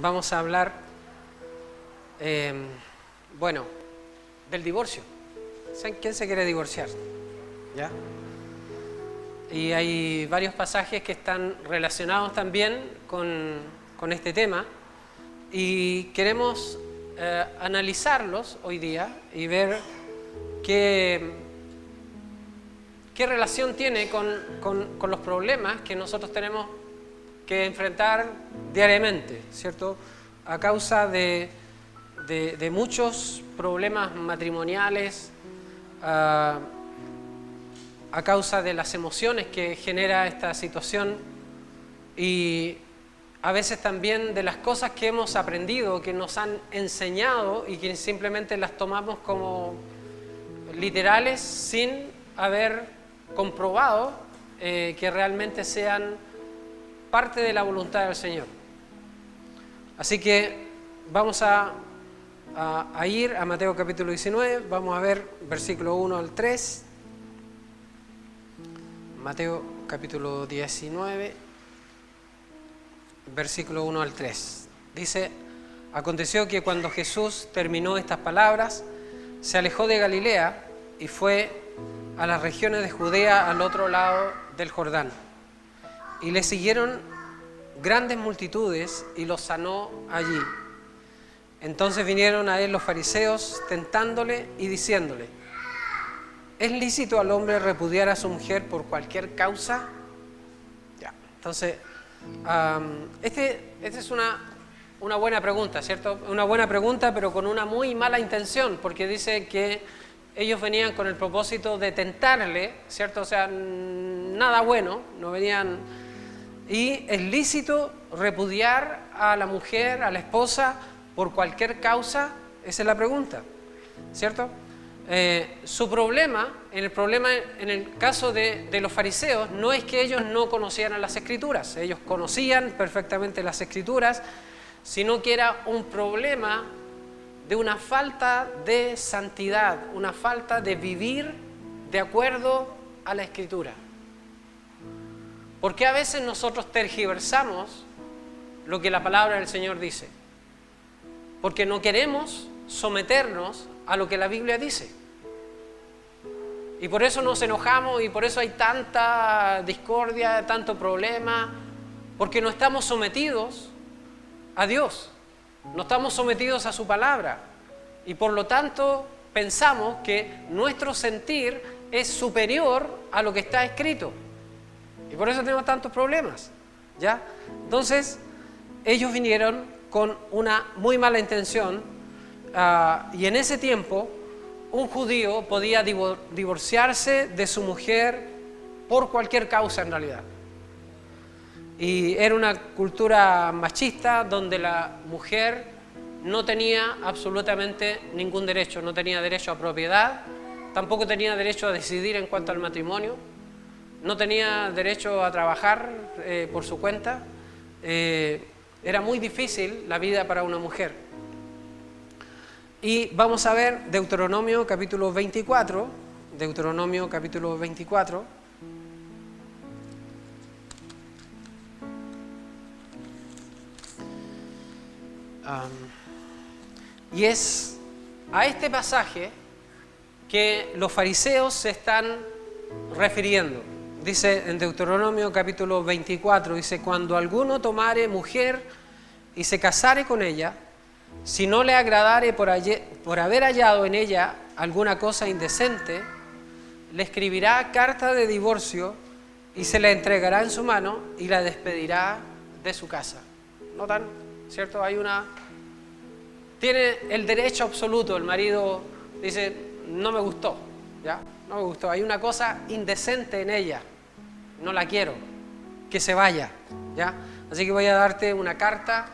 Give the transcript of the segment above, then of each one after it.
vamos a hablar, del divorcio. ¿Saben quién se quiere divorciar? ¿Ya? Y hay varios pasajes que están relacionados también con este tema y queremos analizarlos hoy día y ver qué relación tiene con los problemas que nosotros tenemos que enfrentar diariamente, ¿cierto? A causa de muchos problemas matrimoniales, a causa de las emociones que genera esta situación y a veces también de las cosas que hemos aprendido, que nos han enseñado y que simplemente las tomamos como literales sin haber comprobado que realmente sean parte de la voluntad del Señor. Así que vamos a ir a Mateo capítulo 19, vamos a ver versículo 1 al 3. Mateo capítulo 19, versículo 1 al 3. Dice: aconteció que cuando Jesús terminó estas palabras, se alejó de Galilea y fue a las regiones de Judea al otro lado del Jordán. Y le siguieron grandes multitudes y los sanó allí. Entonces vinieron a él los fariseos tentándole y diciéndole: ¿es lícito al hombre repudiar a su mujer por cualquier causa? Ya. Entonces, esta es una buena pregunta, ¿cierto? Una buena pregunta, pero con una muy mala intención, porque dice que ellos venían con el propósito de tentarle, ¿cierto? O sea, nada bueno, no venían. Y es lícito repudiar a la mujer, a la esposa, por cualquier causa. Esa es la pregunta, ¿cierto? Su problema, en el caso de los fariseos, no es que ellos no conocieran las Escrituras, ellos conocían perfectamente las Escrituras, sino que era un problema de una falta de santidad, una falta de vivir de acuerdo a la Escritura. Porque a veces nosotros tergiversamos lo que la palabra del Señor dice, porque no queremos someternos a lo que la Biblia dice. Y por eso nos enojamos y por eso hay tanta discordia, tanto problema, porque no estamos sometidos a Dios, no estamos sometidos a su palabra y por lo tanto pensamos que nuestro sentir es superior a lo que está escrito y por eso tenemos tantos problemas, ¿ya? Entonces ellos vinieron con una muy mala intención. Y en ese tiempo un judío podía divorciarse de su mujer por cualquier causa en realidad. Y era una cultura machista donde la mujer no tenía absolutamente ningún derecho, no tenía derecho a propiedad, tampoco tenía derecho a decidir en cuanto al matrimonio, no tenía derecho a trabajar por su cuenta. Era muy difícil la vida para una mujer. Y vamos a ver Deuteronomio capítulo 24, Deuteronomio capítulo 24. Y es a este pasaje que los fariseos se están refiriendo. Dice en Deuteronomio capítulo 24, dice: cuando alguno tomare mujer y se casare con ella, si no le agradare por haber hallado en ella alguna cosa indecente, le escribirá carta de divorcio y se la entregará en su mano y la despedirá de su casa. ¿Notan? ¿Cierto? Tiene el derecho absoluto. El marido dice: no me gustó, ¿ya? No me gustó. Hay una cosa indecente en ella. No la quiero. Que se vaya, ¿ya? Así que voy a darte una carta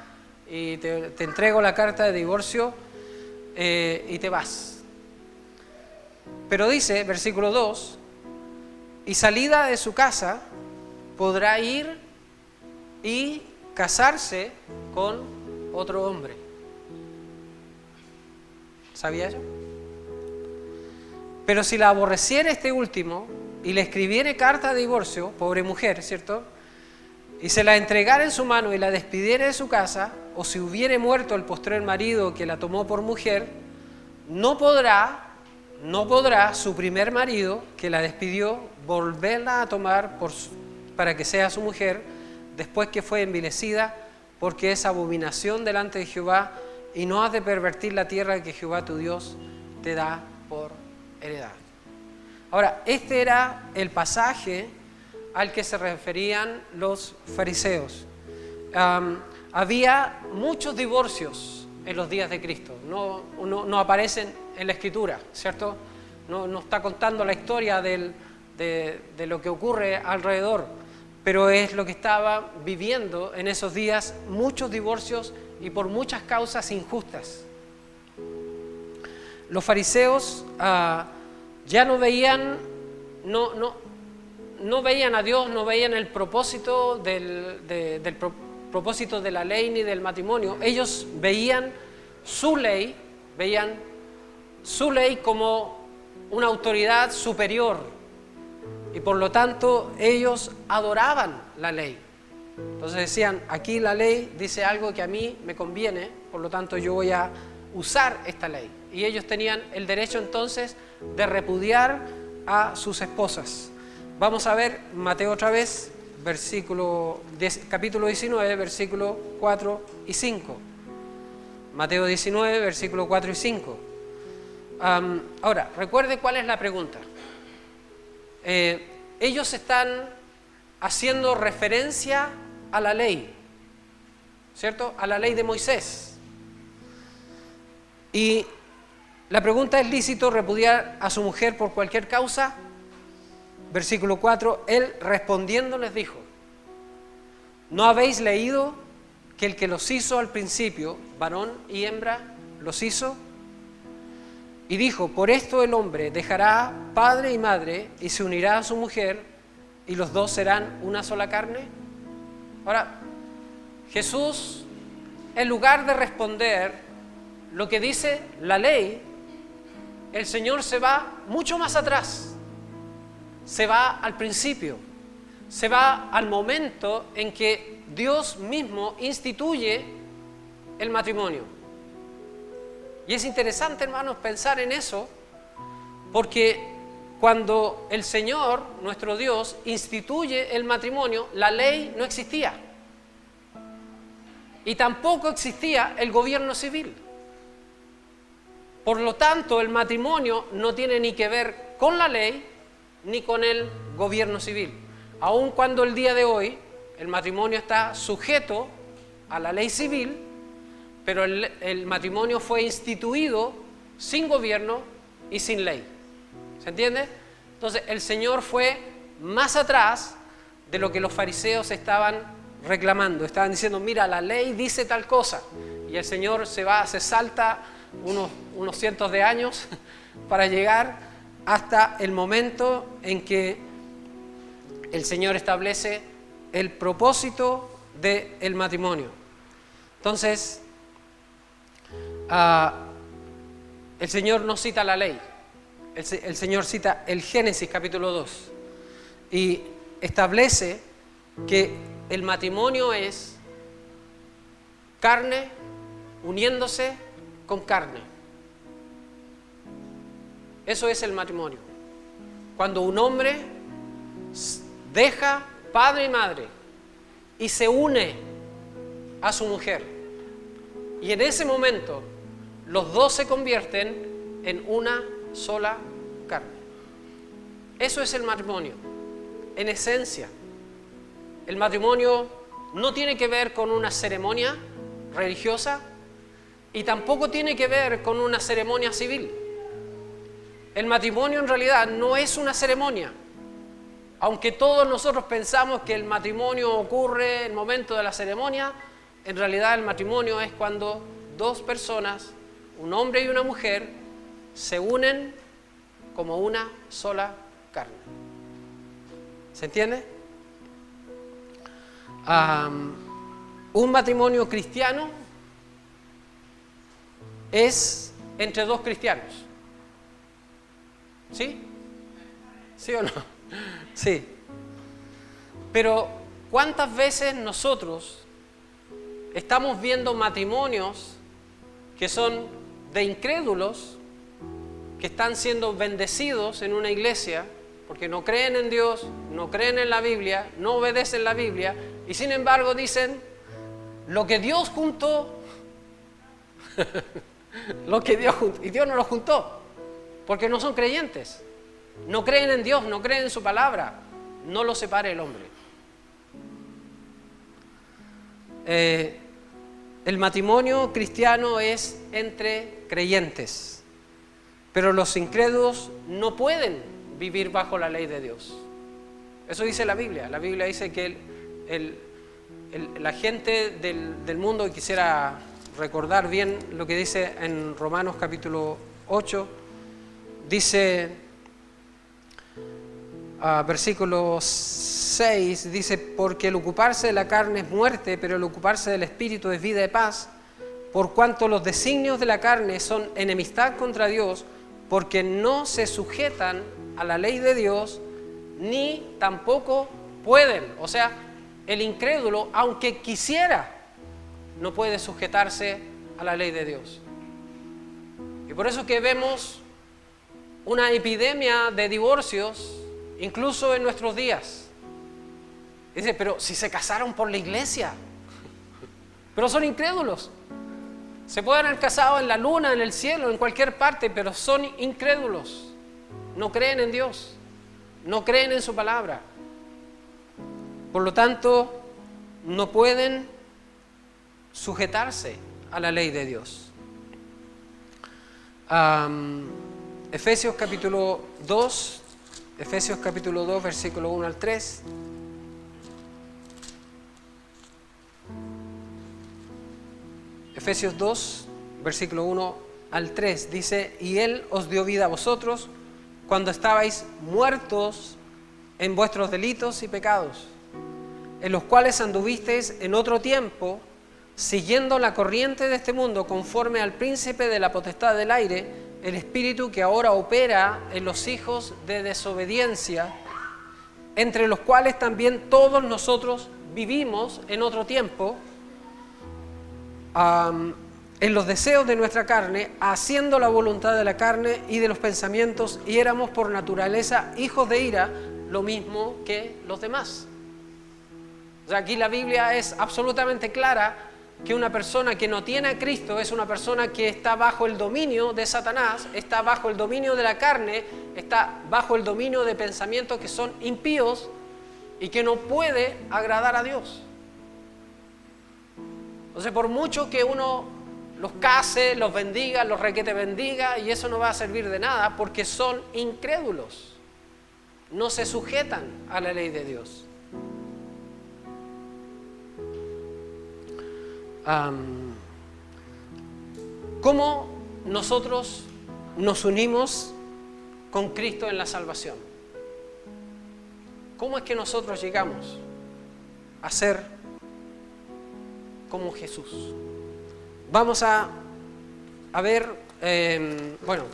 y te entrego la carta de divorcio y te vas. Pero dice, versículo 2, y salida de su casa podrá ir y casarse con otro hombre. ¿Sabía eso? Pero si la aborreciere este último y le escribiere carta de divorcio, pobre mujer, ¿cierto?, y se la entregara en su mano y la despidiera de su casa, o si hubiere muerto el postrer marido que la tomó por mujer, no podrá su primer marido, que la despidió, volverla a tomar para que sea su mujer, después que fue envilecida, porque es abominación delante de Jehová, y no has de pervertir la tierra que Jehová tu Dios te da por heredad. Ahora, este era el pasaje al que se referían los fariseos. Había muchos divorcios en los días de Cristo, no aparecen en la Escritura, ¿cierto? No está contando la historia de lo que ocurre alrededor, pero es lo que estaba viviendo en esos días, muchos divorcios y por muchas causas injustas. Los fariseos ya no veían a Dios, no veían el propósito propósito de la ley ni del matrimonio. Ellos veían su ley como una autoridad superior y por lo tanto ellos adoraban la ley. Entonces decían, aquí la ley dice algo que a mí me conviene, por lo tanto yo voy a usar esta ley. Y ellos tenían el derecho entonces de repudiar a sus esposas. Vamos a ver Mateo otra vez, capítulo 19, versículos 4 y 5. Mateo 19, versículos 4 y 5. Ahora, recuerde cuál es la pregunta. Ellos están haciendo referencia a la ley, ¿cierto? A la ley de Moisés. Y la pregunta, ¿es lícito repudiar a su mujer por cualquier causa? Versículo 4, él respondiendo les dijo, ¿no habéis leído que el que los hizo al principio, varón y hembra, los hizo? Y dijo, por esto el hombre dejará padre y madre y se unirá a su mujer y los dos serán una sola carne. Ahora, Jesús, en lugar de responder lo que dice la ley, el Señor se va mucho más atrás. Se va al principio, se va al momento en que Dios mismo instituye el matrimonio. Y es interesante, hermanos, pensar en eso, porque cuando el Señor, nuestro Dios, instituye el matrimonio, la ley no existía. Y tampoco existía el gobierno civil. Por lo tanto, el matrimonio no tiene ni que ver con la ley, ni con el gobierno civil. Aun cuando el día de hoy el matrimonio está sujeto a la ley civil, pero el matrimonio fue instituido sin gobierno y sin ley. ¿Se entiende? Entonces el Señor fue más atrás de lo que los fariseos estaban reclamando. Estaban diciendo, mira, la ley dice tal cosa. Y el Señor se salta unos cientos de años para llegar hasta el momento en que el Señor establece el propósito del matrimonio. Entonces, el Señor no cita la ley, el Señor cita el Génesis capítulo 2 y establece que el matrimonio es carne uniéndose con carne. Eso es el matrimonio. Cuando un hombre deja padre y madre y se une a su mujer. Y en ese momento los dos se convierten en una sola carne. Eso es el matrimonio, en esencia. El matrimonio no tiene que ver con una ceremonia religiosa y tampoco tiene que ver con una ceremonia civil. El matrimonio en realidad no es una ceremonia. Aunque todos nosotros pensamos que el matrimonio ocurre en el momento de la ceremonia, en realidad el matrimonio es cuando dos personas, un hombre y una mujer, se unen como una sola carne. ¿Se entiende? Un matrimonio cristiano es entre dos cristianos. ¿Sí? ¿Sí o no? Sí. Pero ¿cuántas veces nosotros estamos viendo matrimonios que son de incrédulos, que están siendo bendecidos en una iglesia, porque no creen en Dios, no creen en la Biblia, no obedecen la Biblia, y sin embargo dicen, lo que Dios juntó, lo que Dios juntó, y Dios no lo juntó, porque no son creyentes, no creen en Dios, no creen en su palabra, no lo separe el hombre. El matrimonio cristiano es entre creyentes, pero los incrédulos no pueden vivir bajo la ley de Dios. Eso dice la Biblia. La Biblia dice que la gente del mundo, y quisiera recordar bien lo que dice en Romanos capítulo 8, dice, versículo 6, dice, porque el ocuparse de la carne es muerte, pero el ocuparse del Espíritu es vida y paz, por cuanto los designios de la carne son enemistad contra Dios, porque no se sujetan a la ley de Dios, ni tampoco pueden. O sea, el incrédulo, aunque quisiera, no puede sujetarse a la ley de Dios. Y por eso que vemos una epidemia de divorcios, incluso en nuestros días. Dice, pero si se casaron por la iglesia, pero son incrédulos. Se pueden haber casado en la luna, en el cielo, en cualquier parte, pero son incrédulos. No creen en Dios, no creen en su palabra. Por lo tanto, no pueden sujetarse a la ley de Dios. Efesios capítulo 2, versículo 1 al 3. Efesios 2, versículo 1 al 3, dice, y Él os dio vida a vosotros cuando estabais muertos en vuestros delitos y pecados, en los cuales anduvisteis en otro tiempo, siguiendo la corriente de este mundo, conforme al príncipe de la potestad del aire, el espíritu que ahora opera en los hijos de desobediencia, entre los cuales también todos nosotros vivimos en otro tiempo, en los deseos de nuestra carne, haciendo la voluntad de la carne y de los pensamientos, y éramos por naturaleza hijos de ira, lo mismo que los demás. O sea, aquí la Biblia es absolutamente clara que una persona que no tiene a Cristo es una persona que está bajo el dominio de Satanás, está bajo el dominio de la carne, está bajo el dominio de pensamientos que son impíos y que no puede agradar a Dios. Entonces, por mucho que uno los case, los bendiga, los requete bendiga, y eso no va a servir de nada porque son incrédulos. No se sujetan a la ley de Dios. ¿Cómo nosotros nos unimos con Cristo en la salvación? ¿Cómo es que nosotros llegamos a ser como Jesús? Vamos a ver, bueno,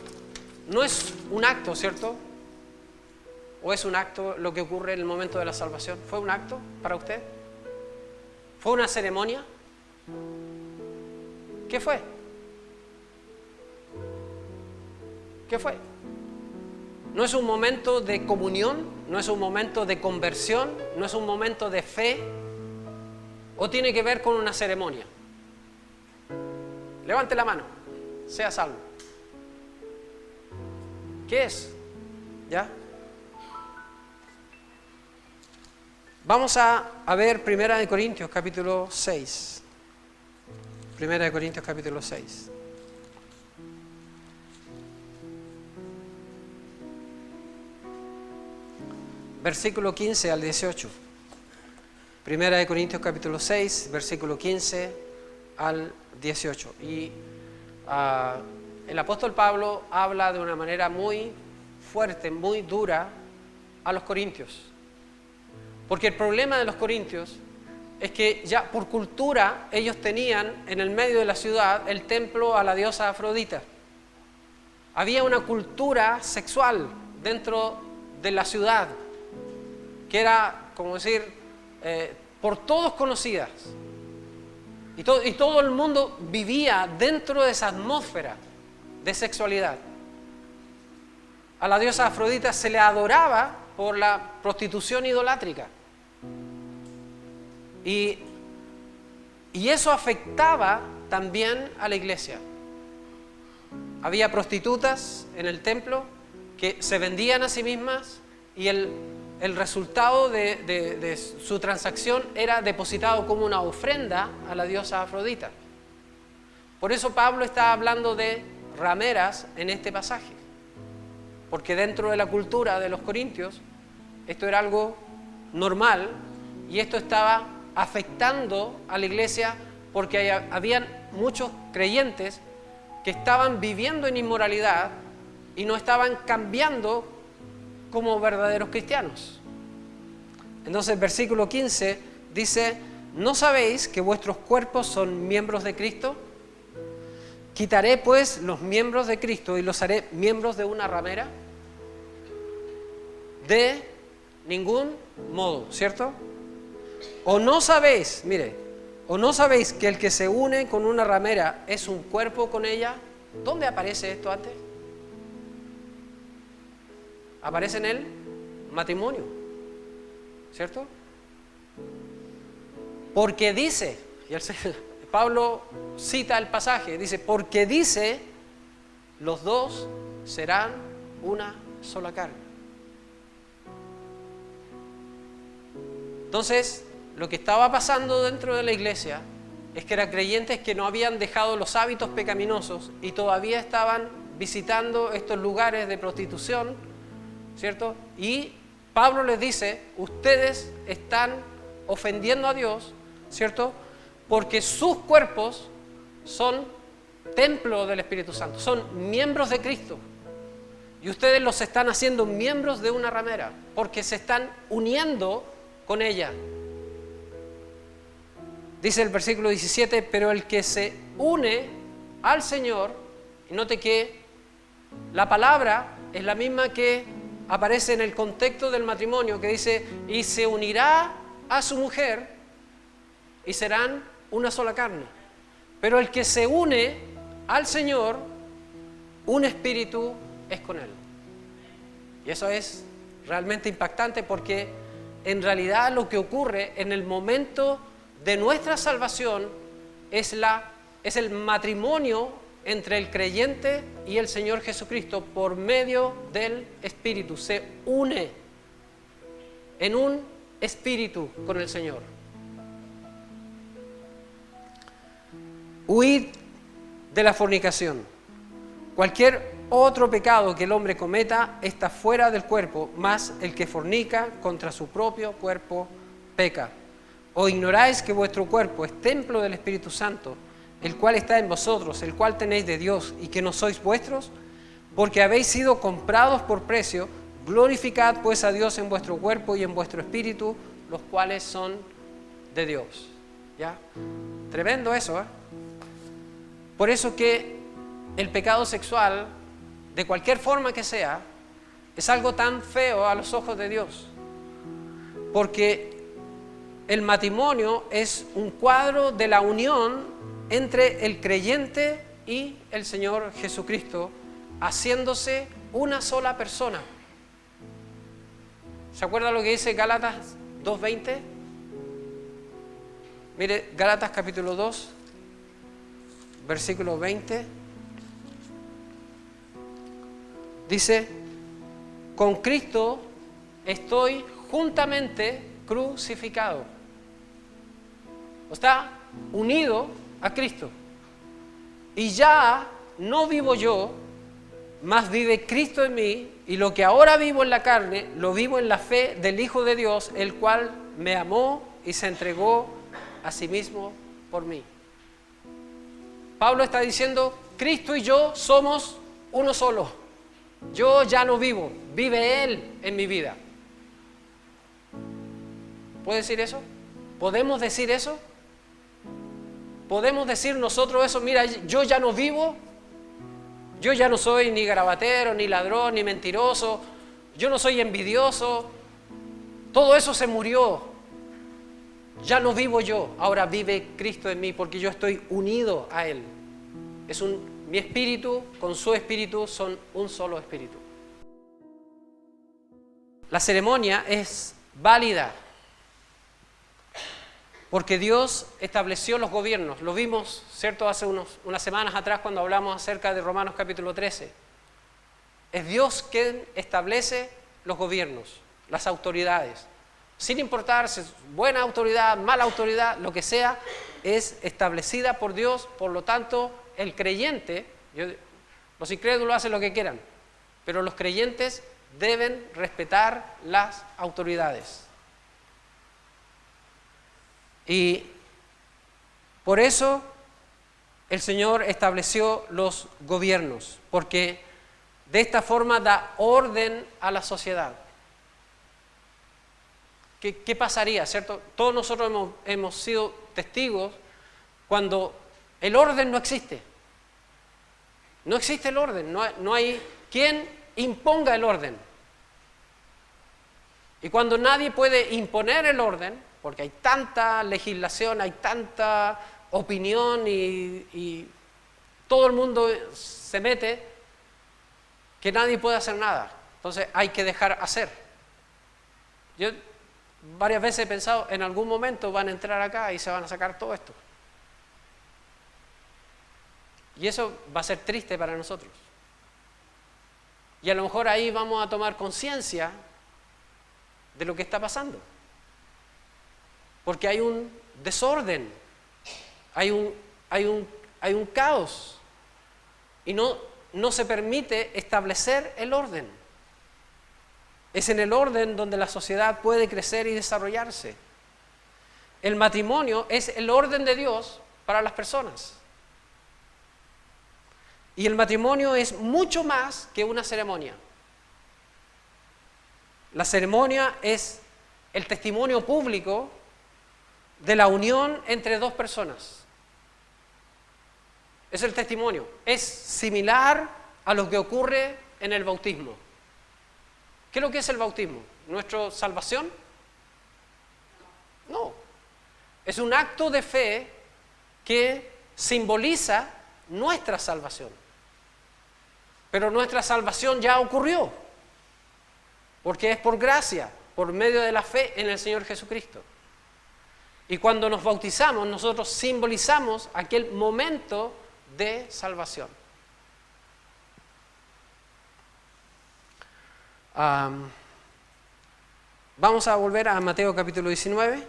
no es un acto, ¿cierto? ¿O es un acto lo que ocurre en el momento de la salvación? ¿Fue un acto para usted? ¿Fue una ceremonia? ¿Qué fue? ¿Qué fue? No es un momento de comunión, no es un momento de conversión, no es un momento de fe, o tiene que ver con una ceremonia. Levante la mano, sea salvo. ¿Qué es? ¿Ya? Vamos a ver 1 Corintios capítulo 6. 1 Corintios capítulo 6. Versículo 15 al 18. 1 Corintios capítulo 6, versículo 15 al 18. Y el apóstol Pablo habla de una manera muy fuerte, muy dura a los corintios. Porque el problema de los corintios es que ya por cultura ellos tenían en el medio de la ciudad el templo a la diosa Afrodita. Había una cultura sexual dentro de la ciudad que era, como decir, por todos conocidas. Y todo el mundo vivía dentro de esa atmósfera de sexualidad. A la diosa Afrodita se le adoraba por la prostitución idolátrica. Y eso afectaba también a la iglesia. Había prostitutas en el templo que se vendían a sí mismas y el resultado de su transacción era depositado como una ofrenda a la diosa Afrodita. Por eso Pablo está hablando de rameras en este pasaje, porque dentro de la cultura de los corintios esto era algo normal y esto estaba afectando a la iglesia porque habían muchos creyentes que estaban viviendo en inmoralidad y no estaban cambiando como verdaderos cristianos. Entonces el versículo 15 dice: ¿no sabéis que vuestros cuerpos son miembros de Cristo? ¿Quitaré pues los miembros de Cristo y los haré miembros de una ramera? De ningún modo, ¿cierto? ¿O no sabéis, o no sabéis que el que se une con una ramera es un cuerpo con ella? ¿Dónde aparece esto antes? Aparece en el matrimonio, ¿cierto? Porque dice, y Pablo cita el pasaje, dice, porque dice, los dos serán una sola carne. Entonces, lo que estaba pasando dentro de la iglesia es que eran creyentes que no habían dejado los hábitos pecaminosos y todavía estaban visitando estos lugares de prostitución, ¿cierto? Y Pablo les dice, ustedes están ofendiendo a Dios, ¿cierto? Porque sus cuerpos son templo del Espíritu Santo, son miembros de Cristo. Y ustedes los están haciendo miembros de una ramera, porque se están uniendo con ella. Dice el versículo 17, pero el que se une al Señor, y note que la palabra es la misma que aparece en el contexto del matrimonio, que dice, y se unirá a su mujer y serán una sola carne. Pero el que se une al Señor, un espíritu es con Él. Y eso es realmente impactante porque en realidad lo que ocurre en el momento de nuestra salvación es el matrimonio entre el creyente y el Señor Jesucristo por medio del Espíritu. Se une en un espíritu con el Señor. Huid de la fornicación. Cualquier otro pecado que el hombre cometa está fuera del cuerpo, mas el que fornica contra su propio cuerpo peca. ¿O ignoráis que vuestro cuerpo es templo del Espíritu Santo, el cual está en vosotros, el cual tenéis de Dios, y que no sois vuestros? Porque habéis sido comprados por precio. Glorificad pues a Dios en vuestro cuerpo y en vuestro espíritu, los cuales son de Dios. ¿Ya? Tremendo eso, ¿eh? Por eso que el pecado sexual, de cualquier forma que sea, es algo tan feo a los ojos de Dios. Porque el matrimonio es un cuadro de la unión entre el creyente y el Señor Jesucristo, haciéndose una sola persona. ¿Se acuerda lo que dice Gálatas 2:20? Mire, Gálatas capítulo 2, versículo 20. Dice, con Cristo estoy juntamente crucificado. Está unido a Cristo. Y ya no vivo yo, mas vive Cristo en mí, y lo que ahora vivo en la carne, lo vivo en la fe del Hijo de Dios, el cual me amó y se entregó a sí mismo por mí. Pablo está diciendo, Cristo y yo somos uno solo. Yo ya no vivo, vive Él en mi vida. ¿Puede decir eso? ¿Podemos decir eso? ¿Podemos decir nosotros eso? Mira, yo ya no vivo, yo ya no soy ni garabatero, ni ladrón, ni mentiroso, yo no soy envidioso, todo eso se murió. ya no vivo yo, ahora vive Cristo en mí, porque yo estoy unido a Él. Mi espíritu con su espíritu son un solo espíritu. La ceremonia es válida porque Dios estableció los gobiernos. Lo vimos, ¿cierto?, hace unas semanas atrás cuando hablamos acerca de Romanos capítulo 13. Es Dios quien establece los gobiernos, las autoridades. Sin importar si es buena autoridad, mala autoridad, lo que sea, es establecida por Dios. Por lo tanto, el creyente, los incrédulos hacen lo que quieran, pero los creyentes deben respetar las autoridades. Y por eso el Señor estableció los gobiernos, porque de esta forma da orden a la sociedad. ¿Qué pasaría, cierto? Todos nosotros hemos sido testigos cuando el orden no existe. No existe el orden, no hay quien imponga el orden. Y cuando nadie puede imponer el orden, porque hay tanta legislación, hay tanta opinión y todo el mundo se mete, que nadie puede hacer nada. Entonces hay que dejar hacer. Yo varias veces he pensado, en algún momento van a entrar acá y se van a sacar todo esto. Y eso va a ser triste para nosotros. Y a lo mejor ahí vamos a tomar conciencia de lo que está pasando. Porque hay un desorden, hay un caos. Y no se permite establecer el orden. Es en el orden donde la sociedad puede crecer y desarrollarse. El matrimonio es el orden de Dios para las personas. Y el matrimonio es mucho más que una ceremonia. La ceremonia es el testimonio público de la unión entre dos personas. Es el testimonio. Es similar a lo que ocurre en el bautismo. ¿Qué es lo que es el bautismo? ¿Nuestra salvación? No. Es un acto de fe que simboliza nuestra salvación. Pero nuestra salvación ya ocurrió, porque es por gracia, por medio de la fe en el Señor Jesucristo. Y cuando nos bautizamos, nosotros simbolizamos aquel momento de salvación. Vamos a volver a Mateo capítulo 19.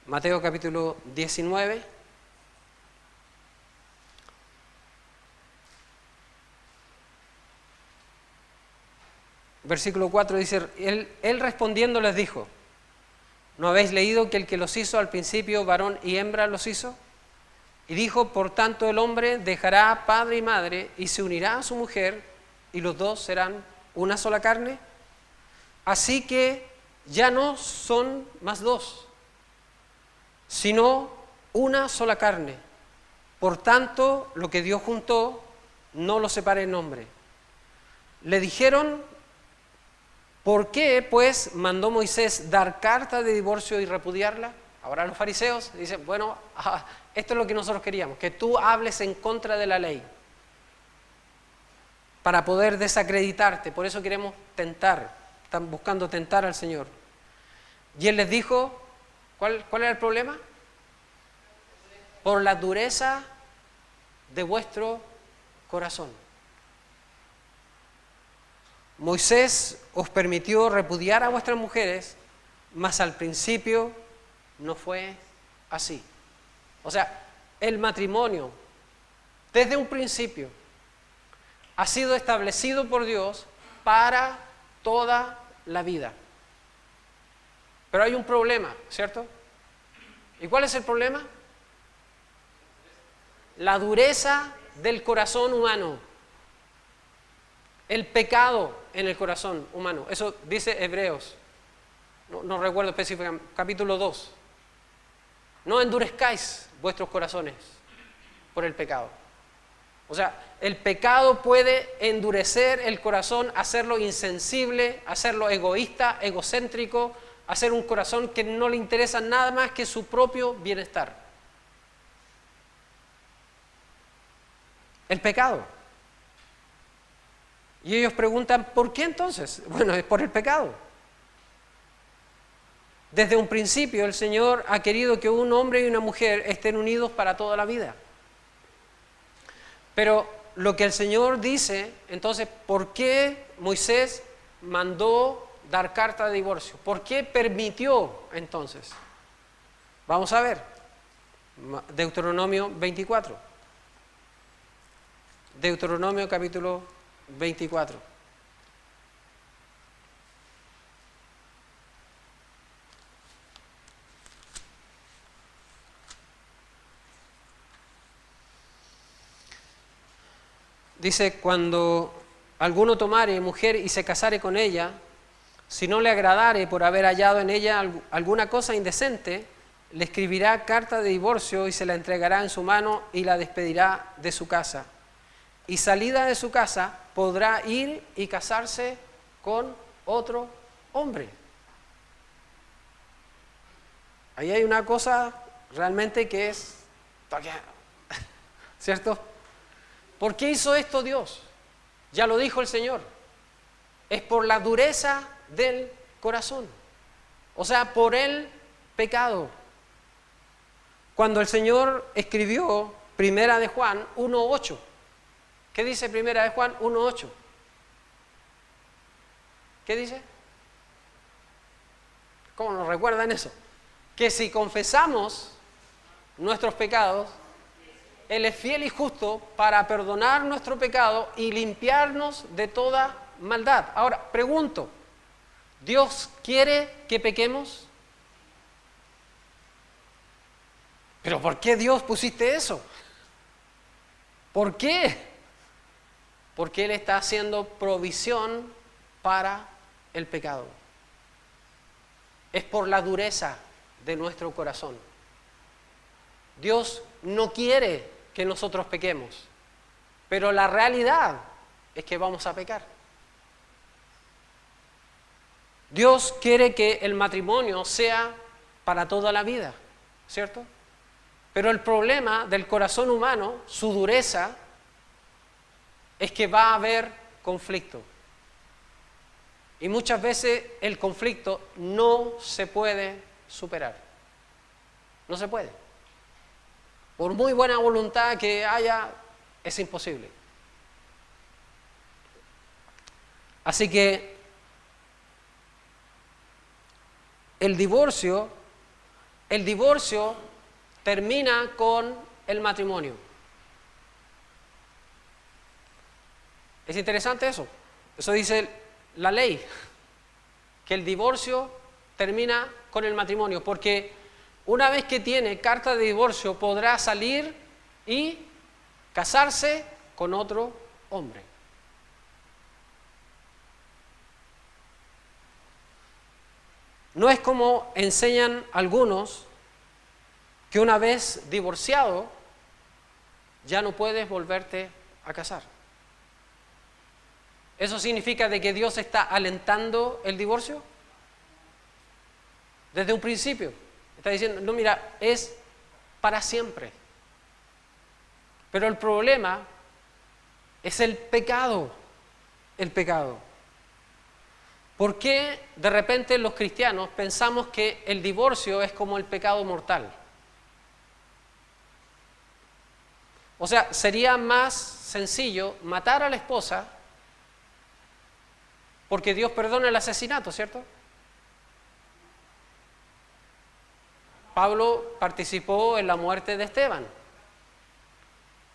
Mateo capítulo 19. Versículo 4 dice, él respondiendo les dijo, ¿no habéis leído que el que los hizo al principio, varón y hembra los hizo? Y dijo, por tanto el hombre dejará padre y madre y se unirá a su mujer y los dos serán una sola carne. Así que ya no son más dos, sino una sola carne. Por tanto, lo que Dios juntó, no lo separe en hombre. Le dijeron, ¿por qué, pues, mandó Moisés dar carta de divorcio y repudiarla? Ahora los fariseos dicen, bueno, esto es lo que nosotros queríamos, que tú hables en contra de la ley para poder desacreditarte. Por eso queremos tentar, están buscando tentar al Señor. Y Él les dijo, ¿cuál era el problema? Por la dureza de vuestro corazón. Moisés os permitió repudiar a vuestras mujeres, mas al principio no fue así. O sea, el matrimonio, desde un principio, ha sido establecido por Dios para toda la vida. Pero hay un problema, ¿cierto? ¿Y cuál es el problema? La dureza del corazón humano. El pecado en el corazón humano. Eso dice Hebreos. No recuerdo específicamente. Capítulo 2. No endurezcáis vuestros corazones por el pecado. O sea, el pecado puede endurecer el corazón, hacerlo insensible, hacerlo egoísta, egocéntrico, hacer un corazón que no le interesa nada más que su propio bienestar. El pecado. Y ellos preguntan, ¿por qué entonces? Bueno, es por el pecado. Desde un principio el Señor ha querido que un hombre y una mujer estén unidos para toda la vida. Pero lo que el Señor dice, entonces, ¿por qué Moisés mandó dar carta de divorcio? ¿Por qué permitió entonces? Vamos a ver. Deuteronomio 24. Deuteronomio capítulo 24. Dice, cuando alguno tomare mujer y se casare con ella, si no le agradare por haber hallado en ella alguna cosa indecente, le escribirá carta de divorcio y se la entregará en su mano y la despedirá de su casa. Y salida de su casa podrá ir y casarse con otro hombre. Ahí hay una cosa realmente que es, ¿cierto? ¿Por qué hizo esto Dios? Ya lo dijo el Señor. Es por la dureza del corazón. O sea, por el pecado. Cuando el Señor escribió Primera de Juan 1:8. ¿Qué dice Primera de Juan 1:8? ¿Qué dice? ¿Cómo nos recuerdan eso? Que si confesamos nuestros pecados, Él es fiel y justo para perdonar nuestro pecado y limpiarnos de toda maldad. Ahora, pregunto, ¿Dios quiere que pequemos? ¿Pero por qué Dios pusiste eso? ¿Por qué? Porque Él está haciendo provisión para el pecado. Es por la dureza de nuestro corazón. Dios no quiere que nosotros pequemos, pero la realidad es que vamos a pecar. Dios quiere que el matrimonio sea para toda la vida, ¿cierto? Pero el problema del corazón humano, su dureza, es que va a haber conflicto. Y muchas veces el conflicto no se puede superar. No se puede. Por muy buena voluntad que haya, es imposible. Así que el divorcio termina con el matrimonio. Es interesante eso. Eso dice la ley, que el divorcio termina con el matrimonio, porque una vez que tiene carta de divorcio podrá salir y casarse con otro hombre. No es como enseñan algunos, que una vez divorciado ya no puedes volverte a casar. ¿Eso significa de que Dios está alentando el divorcio? Desde un principio. Está diciendo, no, mira, es para siempre. Pero el problema es el pecado. El pecado. ¿Por qué de repente los cristianos pensamos que el divorcio es como el pecado mortal? O sea, sería más sencillo matar a la esposa porque Dios perdona el asesinato, ¿cierto? Pablo participó en la muerte de Esteban.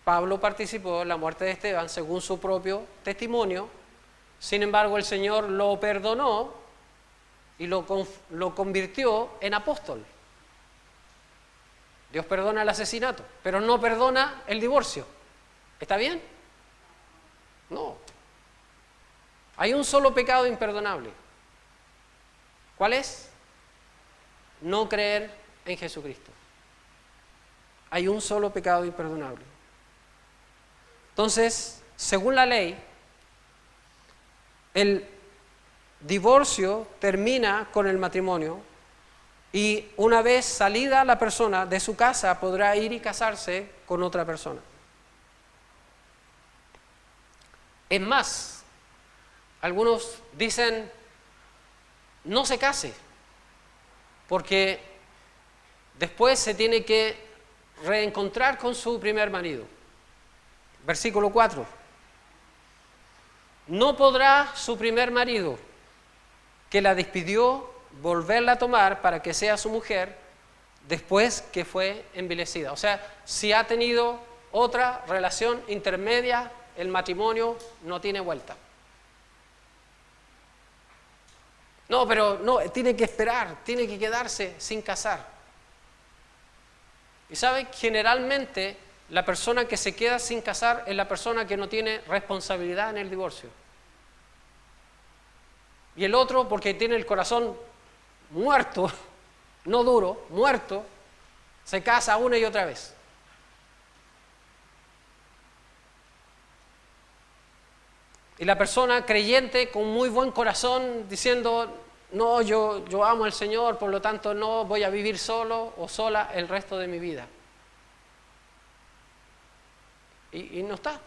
Pablo participó en la muerte de Esteban según su propio testimonio. Sin embargo, el Señor lo perdonó y lo convirtió en apóstol. Dios perdona el asesinato, pero no perdona el divorcio. ¿Está bien? No. Hay un solo pecado imperdonable. ¿Cuál es? No creer en Jesucristo. Hay un solo pecado imperdonable. Entonces, según la ley, el divorcio termina con el matrimonio y una vez salida la persona de su casa podrá ir y casarse con otra persona. Es más, algunos dicen, no se case, porque después se tiene que reencontrar con su primer marido. Versículo 4. No podrá su primer marido, que la despidió, volverla a tomar para que sea su mujer después que fue envilecida. O sea, si ha tenido otra relación intermedia, el matrimonio no tiene vuelta. No, pero no, tiene que esperar, tiene que quedarse sin casar. Y ¿sabe? Generalmente la persona que se queda sin casar es la persona que no tiene responsabilidad en el divorcio. Y el otro, porque tiene el corazón muerto, no duro, muerto, se casa una y otra vez. Y la persona creyente con muy buen corazón diciendo, no, yo amo al Señor, por lo tanto no voy a vivir solo o sola el resto de mi vida. Y no está.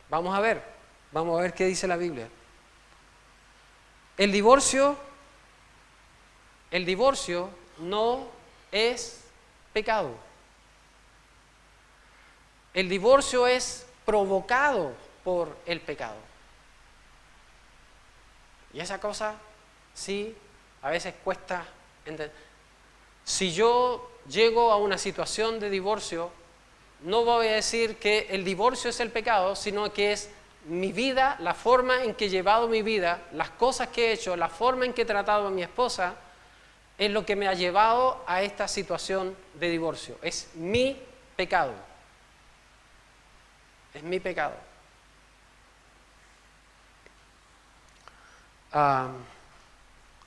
Vamos a ver qué dice la Biblia. El divorcio no es pecado. El divorcio es provocado por el pecado. Y esa cosa, sí, a veces cuesta entender. Si yo llego a una situación de divorcio, no voy a decir que el divorcio es el pecado, sino que es mi vida, la forma en que he llevado mi vida, las cosas que he hecho, la forma en que he tratado a mi esposa, es lo que me ha llevado a esta situación de divorcio. Es mi pecado. Es mi pecado.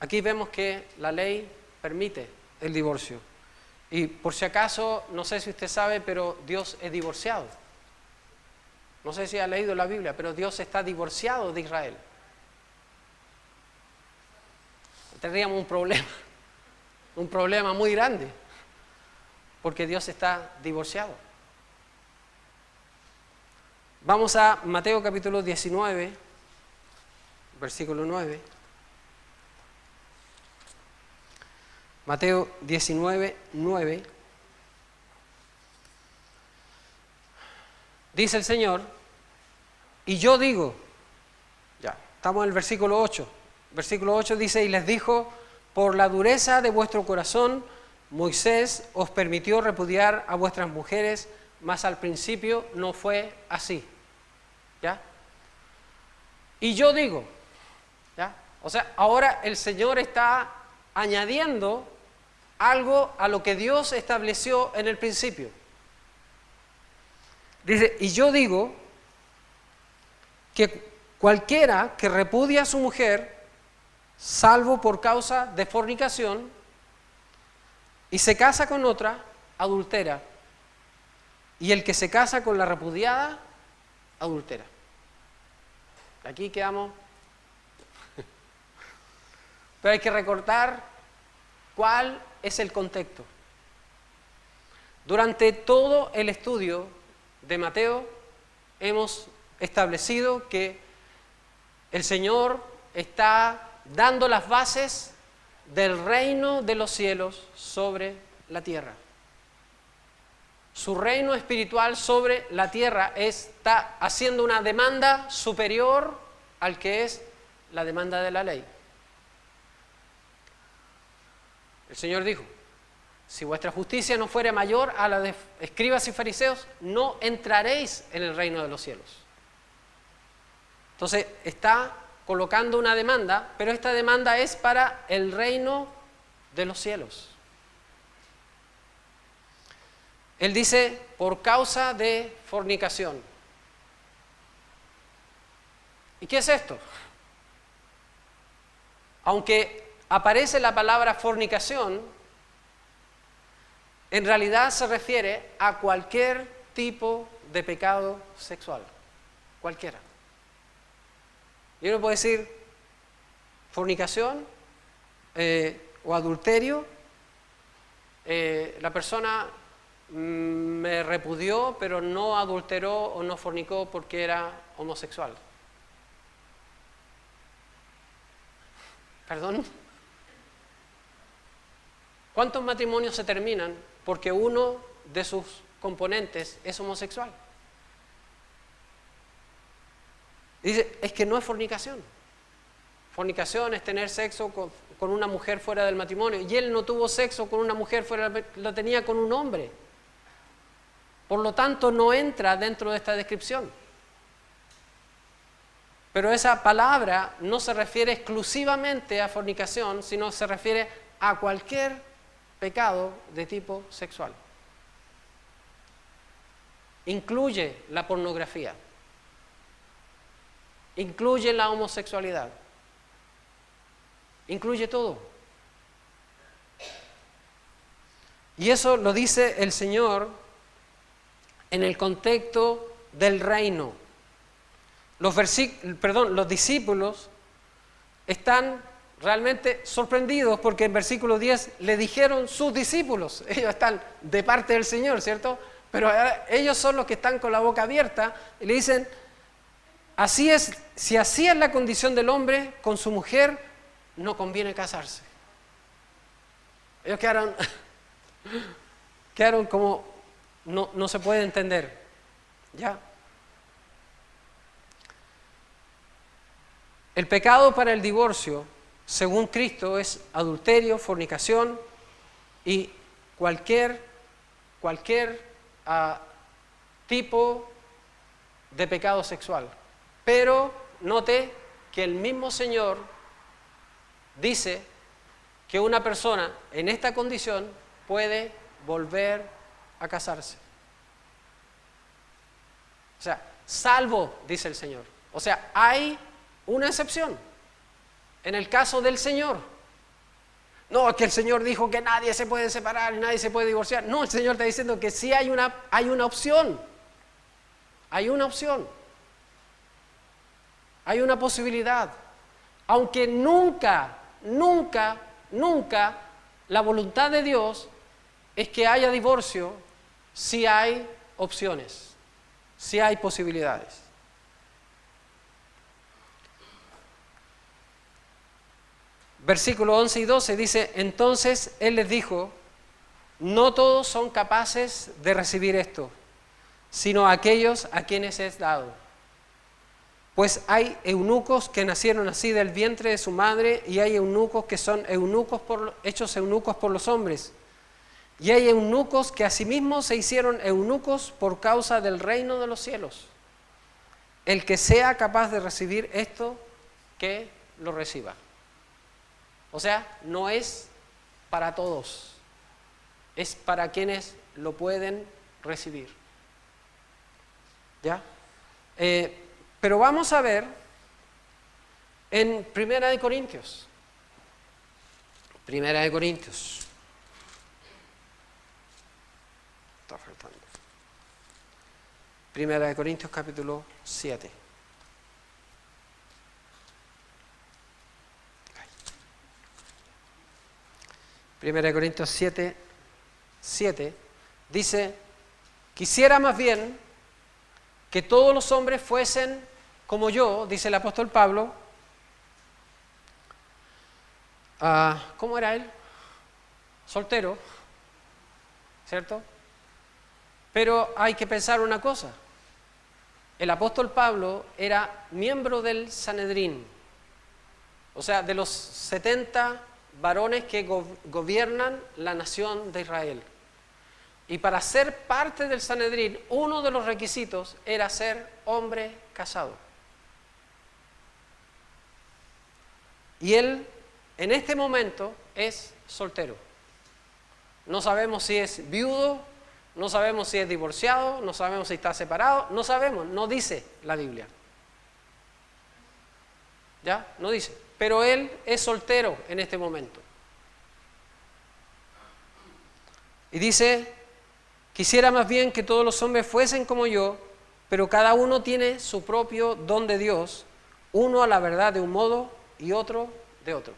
Aquí vemos que la ley permite el divorcio. Y por si acaso, no sé si usted sabe, pero Dios es divorciado. No sé si ha leído la Biblia, pero Dios está divorciado de Israel. Tendríamos un problema muy grande, porque Dios está divorciado. Vamos a Mateo capítulo 19, versículo 9. Mateo 19, 9. Dice el Señor, y yo digo, ya, estamos en el versículo 8. Versículo 8 dice, y les dijo, por la dureza de vuestro corazón, Moisés os permitió repudiar a vuestras mujeres, mas al principio no fue así. ¿Ya? Y yo digo, ¿ya? O sea, ahora el Señor está añadiendo algo a lo que Dios estableció en el principio. Dice, y yo digo que cualquiera que repudia a su mujer, salvo por causa de fornicación, y se casa con otra, adultera. Y el que se casa con la repudiada, adultera. Aquí quedamos. Pero hay que recordar cuál es el contexto. Durante todo el estudio de Mateo hemos establecido que el Señor está dando las bases del reino de los cielos sobre la tierra. Su reino espiritual sobre la tierra está haciendo una demanda superior al que es la demanda de la ley. El Señor dijo, si vuestra justicia no fuere mayor a la de escribas y fariseos, no entraréis en el reino de los cielos. Entonces está colocando una demanda, pero esta demanda es para el reino de los cielos. Él dice, por causa de fornicación. ¿Y qué es esto? Aunque aparece la palabra fornicación, en realidad se refiere a cualquier tipo de pecado sexual, cualquiera. Y uno puede decir fornicación o adulterio. La persona me repudió, pero no adulteró o no fornicó porque era homosexual. ¿Perdón? ¿Cuántos matrimonios se terminan porque uno de sus componentes es homosexual? Y dice, es que no es fornicación. Fornicación es tener sexo con una mujer fuera del matrimonio. Y él no tuvo sexo con una mujer fuera, lo tenía con un hombre. Por lo tanto, no entra dentro de esta descripción. Pero esa palabra no se refiere exclusivamente a fornicación, sino se refiere a cualquier pecado de tipo sexual. Incluye la pornografía. Incluye la homosexualidad. Incluye todo. Y eso lo dice el Señor en el contexto del reino. Los discípulos están realmente sorprendidos porque en versículo 10 le dijeron sus discípulos, ellos están de parte del Señor, ¿cierto? Pero ellos son los que están con la boca abierta y le dicen, así es, si así es la condición del hombre con su mujer, no conviene casarse. Ellos quedaron como, no se puede entender, ¿ya? El pecado para el divorcio, según Cristo, es adulterio, fornicación y cualquier tipo de pecado sexual. Pero note que el mismo Señor dice que una persona en esta condición puede volver a casarse. O sea, salvo, dice el Señor. O sea, hay una excepción en el caso del Señor. No, es que el Señor dijo que nadie se puede separar, nadie se puede divorciar. No, el Señor está diciendo que sí hay una opción. Hay una opción. Hay una posibilidad. Aunque nunca la voluntad de Dios es que haya divorcio, si hay opciones, si hay posibilidades. Versículos 11 y 12 dice, entonces Él les dijo, no todos son capaces de recibir esto, sino aquellos a quienes es dado. Pues hay eunucos que nacieron así del vientre de su madre, y hay eunucos que son hechos eunucos por los hombres. Y hay eunucos que asimismo se hicieron eunucos por causa del reino de los cielos. El que sea capaz de recibir esto, que lo reciba. O sea, no es para todos, es para quienes lo pueden recibir. ¿Ya? Pero vamos a ver en Primera de Corintios. Primera de Corintios. Está faltando. Primera de Corintios capítulo 7. Primera de Corintios 7 dice, quisiera más bien que todos los hombres fuesen como yo, dice el apóstol Pablo. ¿Cómo era él? Soltero, ¿cierto? Pero hay que pensar una cosa. El apóstol Pablo era miembro del Sanedrín, o sea, de los 70 varones que gobiernan la nación de Israel. Y para ser parte del Sanedrín, uno de los requisitos era ser hombre casado. Y él, en este momento, es soltero. No sabemos si es viudo, no sabemos si es divorciado, no sabemos si está separado, no sabemos, no dice la Biblia. ¿Ya? No dice. Pero él es soltero en este momento. Y dice, Quisiera más bien que todos los hombres fuesen como yo, pero cada uno tiene su propio don de Dios, uno a la verdad de un modo y otro de otro.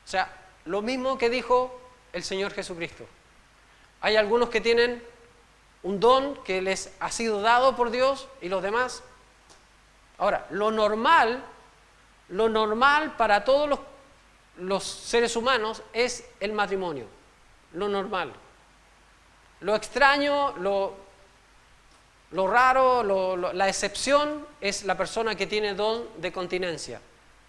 O sea, lo mismo que dijo el Señor Jesucristo. Hay algunos que tienen un don que les ha sido dado por Dios y los demás. Ahora, lo normal para todos los seres humanos es el matrimonio. Lo normal. Lo extraño, lo raro, la excepción es la persona que tiene don de continencia.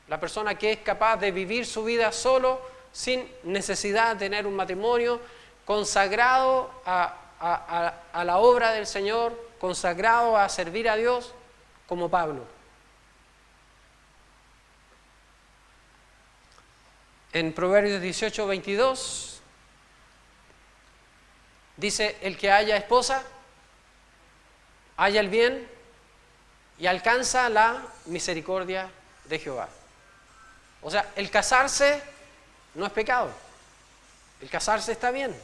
La persona que es capaz de vivir su vida solo, sin necesidad de tener un matrimonio, consagrado a la obra del Señor, consagrado a servir a Dios, como Pablo. En Proverbios 18:22 dice: el que haya esposa, halla el bien y alcanza la misericordia de Jehová. O sea, el casarse no es pecado. El casarse está bien.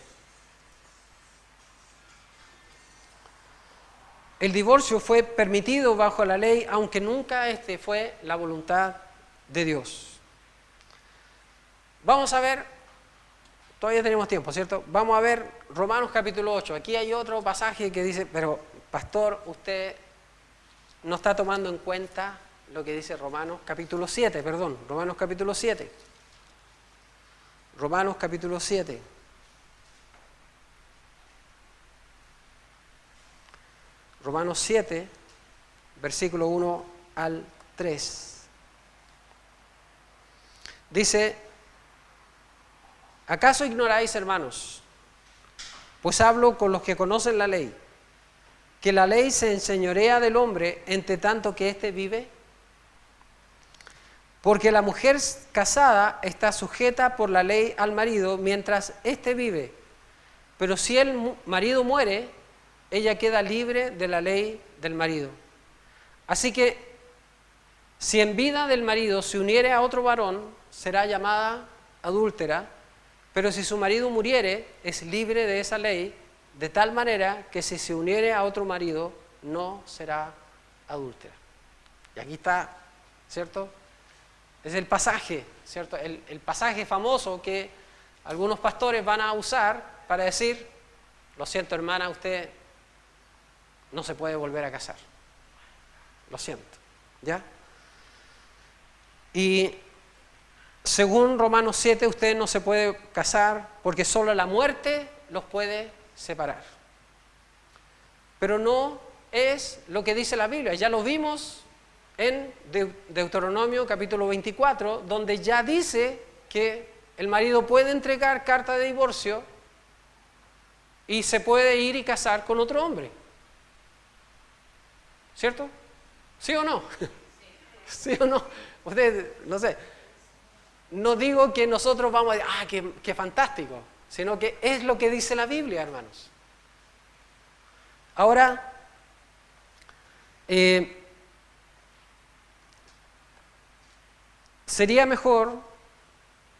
El divorcio fue permitido bajo la ley, aunque nunca fue la voluntad de Dios. Vamos a ver, todavía tenemos tiempo, ¿cierto? Vamos a ver Romanos capítulo 8. Aquí hay otro pasaje que dice, pero pastor, usted no está tomando en cuenta lo que dice Romanos capítulo 7, perdón, Romanos capítulo 7. Romanos capítulo 7. Romanos 7, versículo 1 al 3. Dice: ¿acaso ignoráis, hermanos? Pues hablo con los que conocen la ley, que la ley se enseñorea del hombre entre tanto que éste vive. Porque la mujer casada está sujeta por la ley al marido mientras éste vive, pero si el marido muere, ella queda libre de la ley del marido. Así que, si en vida del marido se uniere a otro varón, será llamada adúltera, pero si su marido muriere, es libre de esa ley, de tal manera que si se uniere a otro marido, no será adúltera. Y aquí está, ¿cierto? Es el pasaje, ¿cierto? El pasaje famoso que algunos pastores van a usar para decir: lo siento, hermana, usted no se puede volver a casar. Lo siento, ¿ya? Y según Romanos 7, usted no se puede casar porque solo la muerte los puede separar. Pero no es lo que dice la Biblia. Ya lo vimos en Deuteronomio capítulo 24, donde ya dice que el marido puede entregar carta de divorcio y se puede ir y casar con otro hombre. ¿Cierto? ¿Sí o no? ¿Sí o no? Ustedes, no sé. No digo que nosotros vamos a decir, qué fantástico, sino que es lo que dice la Biblia, hermanos. Ahora, sería mejor,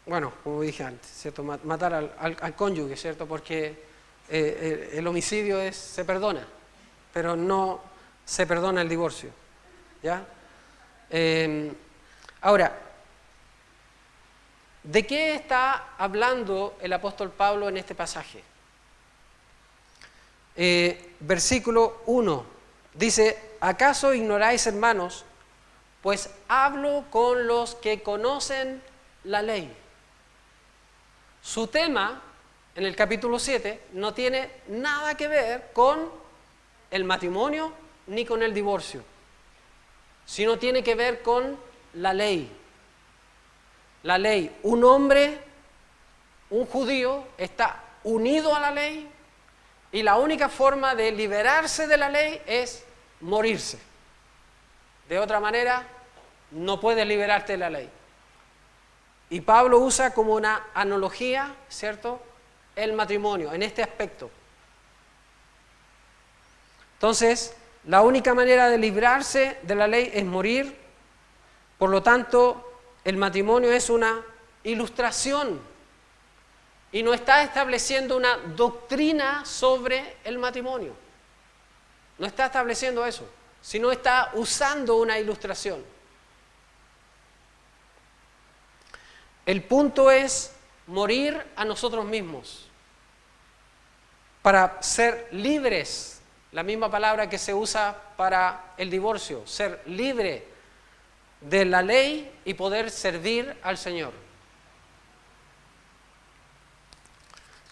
bueno, como dije antes, ¿cierto? Matar al cónyuge, ¿cierto? Porque el homicidio se perdona, pero no se perdona el divorcio, ¿ya? Ahora, ¿de qué está hablando el apóstol Pablo en este pasaje? Versículo 1 dice: ¿acaso ignoráis, hermanos? Pues hablo con los que conocen la ley. Su tema en el capítulo 7 no tiene nada que ver con el matrimonio ni con el divorcio, sino tiene que ver con la ley. La ley, un hombre, un judío, está unido a la ley y la única forma de liberarse de la ley es morirse. De otra manera, no puedes liberarte de la ley. Y Pablo usa como una analogía, ¿cierto?, el matrimonio en este aspecto. Entonces, la única manera de librarse de la ley es morir. Por lo tanto, el matrimonio es una ilustración y no está estableciendo una doctrina sobre el matrimonio. No está estableciendo eso, sino está usando una ilustración. El punto es morir a nosotros mismos para ser libres, la misma palabra que se usa para el divorcio, ser libre de la ley y poder servir al Señor.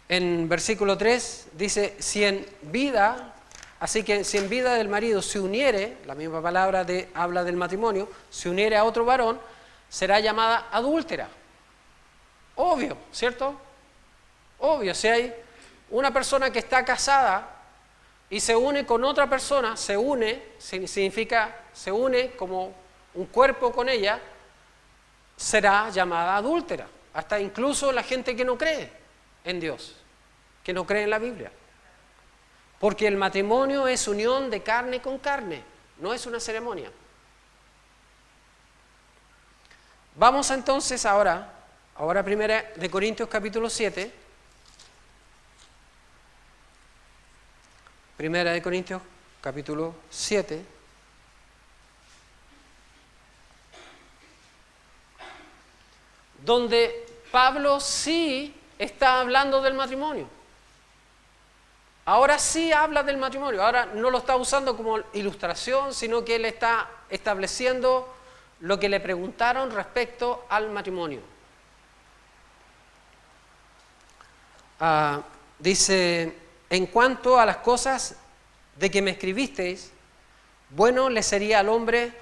En versículo 3 dice, así que si en vida del marido se uniere, la misma palabra habla del matrimonio, se uniere a otro varón, será llamada adúltera. Obvio, ¿cierto? Obvio, si hay una persona que está casada y se une con otra persona, significa se une como un cuerpo con ella, será llamada adúltera. Hasta incluso la gente que no cree en Dios, que no cree en la Biblia. Porque el matrimonio es unión de carne con carne, no es una ceremonia. Vamos entonces ahora primera de Corintios capítulo 7. Primera de Corintios capítulo 7. Donde Pablo sí está hablando del matrimonio. Ahora sí habla del matrimonio, ahora no lo está usando como ilustración, sino que él está estableciendo lo que le preguntaron respecto al matrimonio. Dice, en cuanto a las cosas de que me escribisteis, bueno le sería al hombre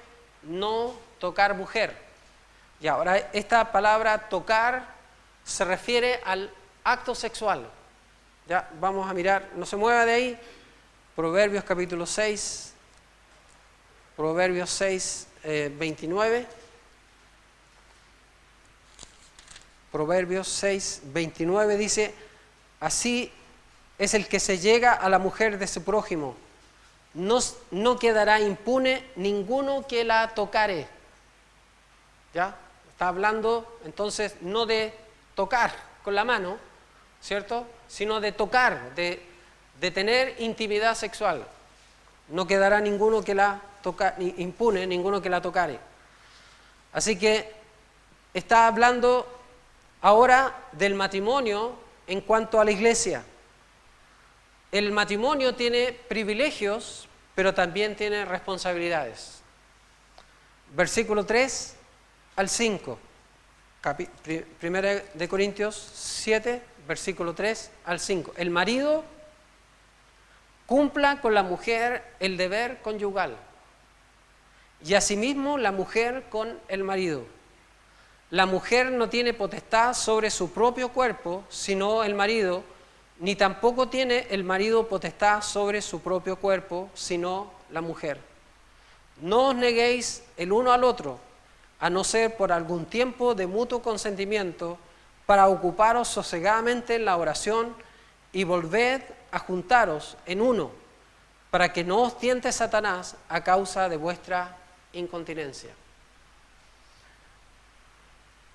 no tocar mujer. Y ahora esta palabra tocar se refiere al acto sexual. Ya vamos a mirar, no se mueva de ahí, Proverbios capítulo 6, Proverbios 6, 29. Proverbios 6, 29 dice, así es el que se llega a la mujer de su prójimo, no quedará impune ninguno que la tocare. ¿Ya? Está hablando entonces no de tocar con la mano, ¿cierto? Sino de tocar, de tener intimidad sexual. No quedará ninguno que la impune, ninguno que la tocare. Así que está hablando ahora del matrimonio en cuanto a la iglesia. El matrimonio tiene privilegios, pero también tiene responsabilidades. Versículo 3 al 5. Primera de Corintios 7, versículo 3 al 5. El marido cumpla con la mujer el deber conyugal y asimismo la mujer con el marido. La mujer no tiene potestad sobre su propio cuerpo, sino el marido, ni tampoco tiene el marido potestad sobre su propio cuerpo, sino la mujer. No os neguéis el uno al otro, a no ser por algún tiempo de mutuo consentimiento, para ocuparos sosegadamente en la oración y volved a juntaros en uno, para que no os tiente Satanás a causa de vuestra incontinencia.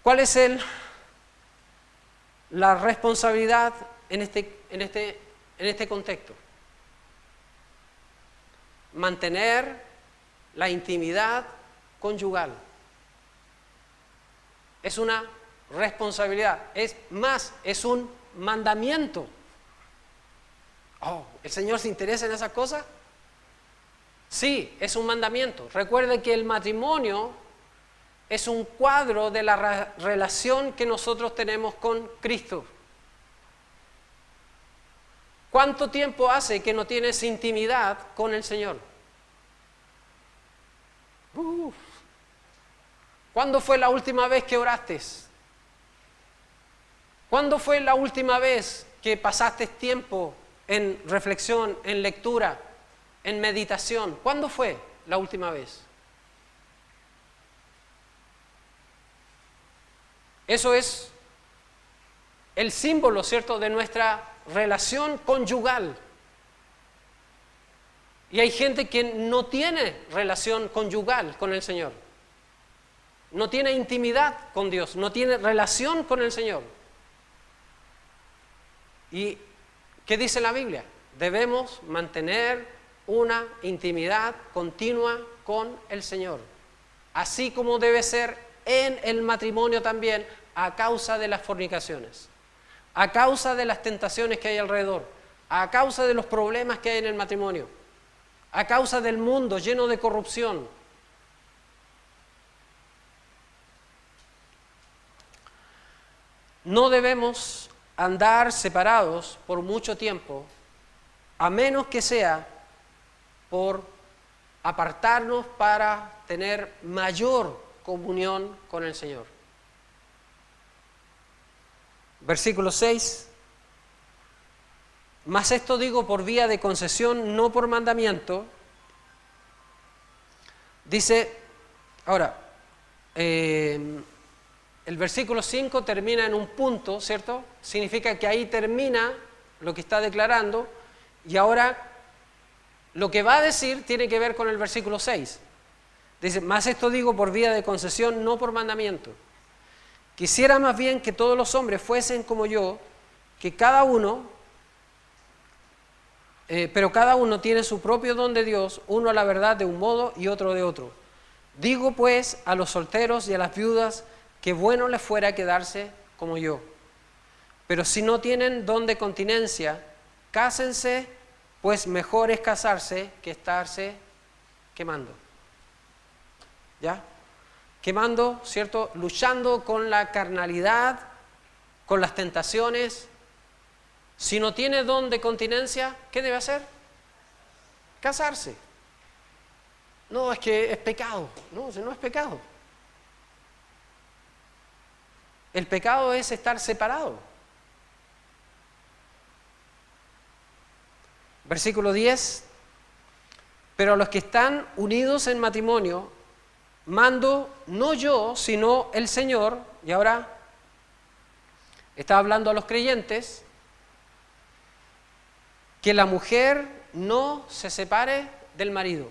¿Cuál es la responsabilidad en este contexto? Mantener la intimidad conyugal. Es una responsabilidad, es más, es un mandamiento. ¿El Señor se interesa en esas cosas? Sí, es un mandamiento. Recuerde que el matrimonio es un cuadro de la relación que nosotros tenemos con Cristo. ¿Cuánto tiempo hace que no tienes intimidad con el Señor? ¿Cuándo fue la última vez que oraste? ¿Cuándo fue la última vez que pasaste tiempo en reflexión, en lectura, en meditación? ¿Cuándo fue la última vez? Eso es el símbolo, ¿cierto?, de nuestra relación conyugal. Y hay gente que no tiene relación conyugal con el Señor. No tiene intimidad con Dios, no tiene relación con el Señor. ¿Y qué dice la Biblia? Debemos mantener una intimidad continua con el Señor, así como debe ser en el matrimonio también, a causa de las fornicaciones, a causa de las tentaciones que hay alrededor, a causa de los problemas que hay en el matrimonio, a causa del mundo lleno de corrupción. No debemos andar separados por mucho tiempo, a menos que sea por apartarnos para tener mayor comunión con el Señor. Versículo 6. Mas esto digo por vía de concesión, no por mandamiento. Dice, ahora, el versículo 5 termina en un punto, ¿cierto? Significa que ahí termina lo que está declarando, y ahora lo que va a decir tiene que ver con el versículo 6. Dice, mas esto digo por vía de concesión, no por mandamiento. Quisiera más bien que todos los hombres fuesen como yo, que cada uno, pero cada uno tiene su propio don de Dios, uno a la verdad de un modo y otro de otro. Digo pues a los solteros y a las viudas que bueno les fuera quedarse como yo. Pero si no tienen don de continencia, cásense, pues mejor es casarse que estarse quemando. ¿Ya? Quemando, ¿cierto? Luchando con la carnalidad, con las tentaciones. Si no tiene don de continencia, ¿qué debe hacer? Casarse. No, es que es pecado. No, no es pecado. El pecado es estar separado. Versículo 10. Pero a los que están unidos en matrimonio, mando no yo, sino el Señor. Y ahora está hablando a los creyentes, que la mujer no se separe del marido.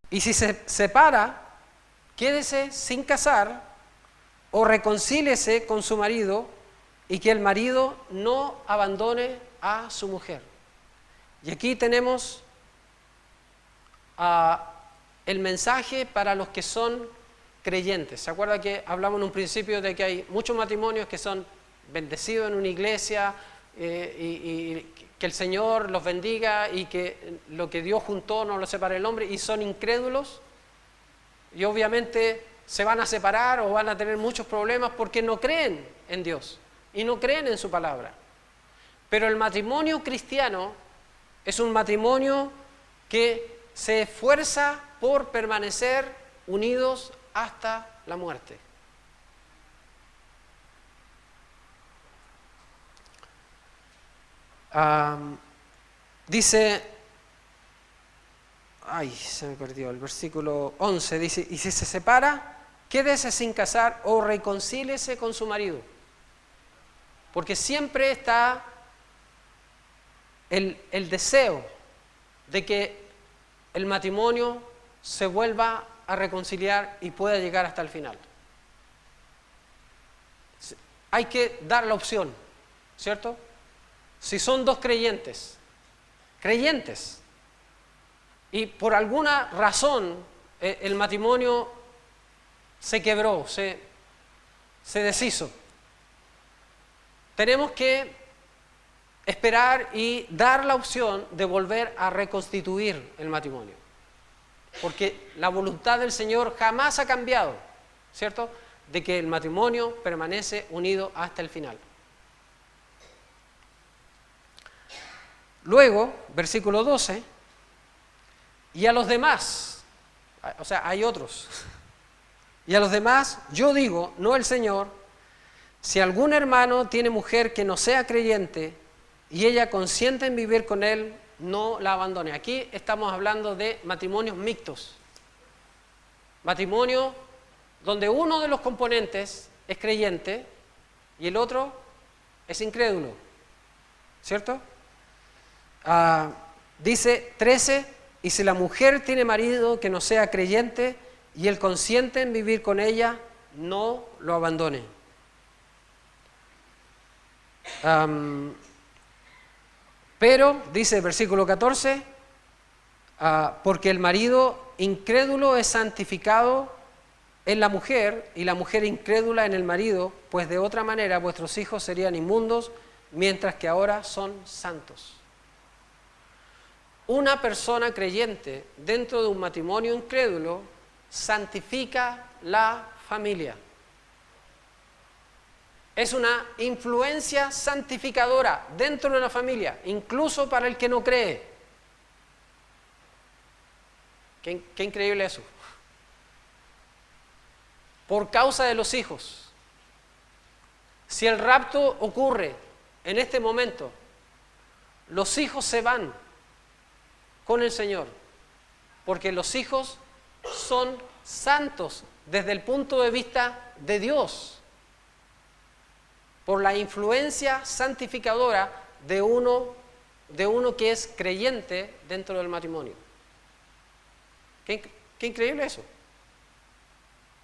Y si se separa, quédese sin casar o reconcíliese con su marido, y que el marido no abandone a su mujer. Y aquí tenemos el mensaje para los que son creyentes. ¿Se acuerda que hablamos en un principio de que hay muchos matrimonios que son bendecidos en una iglesia y que el Señor los bendiga y que lo que Dios juntó no lo separe el hombre, y son incrédulos y obviamente se van a separar o van a tener muchos problemas porque no creen en Dios y no creen en su palabra? Pero el matrimonio cristiano es un matrimonio que se esfuerza por permanecer unidos hasta la muerte. Dice, se me perdió, el versículo 11 dice, y si se separa, quédese sin casar o reconcíliese con su marido. Porque siempre está el deseo de que el matrimonio se vuelva a reconciliar y pueda llegar hasta el final. Hay que dar la opción, ¿cierto? Si son dos creyentes, y por alguna razón el matrimonio se quebró, se deshizo, tenemos que esperar y dar la opción de volver a reconstituir el matrimonio. Porque la voluntad del Señor jamás ha cambiado, ¿cierto? De que el matrimonio permanece unido hasta el final. Luego, versículo 12, y a los demás, o sea, hay otros, y a los demás yo digo, no el Señor, si algún hermano tiene mujer que no sea creyente y ella consiente en vivir con él, no la abandone. Aquí estamos hablando de matrimonios mixtos. Matrimonio donde uno de los componentes es creyente y el otro es incrédulo. ¿Cierto? Dice 13, y si la mujer tiene marido que no sea creyente y él consiente en vivir con ella, no lo abandone. Pero, dice el versículo 14, porque el marido incrédulo es santificado en la mujer y la mujer incrédula en el marido, pues de otra manera vuestros hijos serían inmundos, mientras que ahora son santos. Una persona creyente dentro de un matrimonio incrédulo santifica la familia. Es una influencia santificadora dentro de la familia, incluso para el que no cree. Qué increíble eso. Por causa de los hijos. Si el rapto ocurre en este momento, los hijos se van con el Señor, porque los hijos son santos desde el punto de vista de Dios, por la influencia santificadora de uno que es creyente dentro del matrimonio. Qué increíble eso.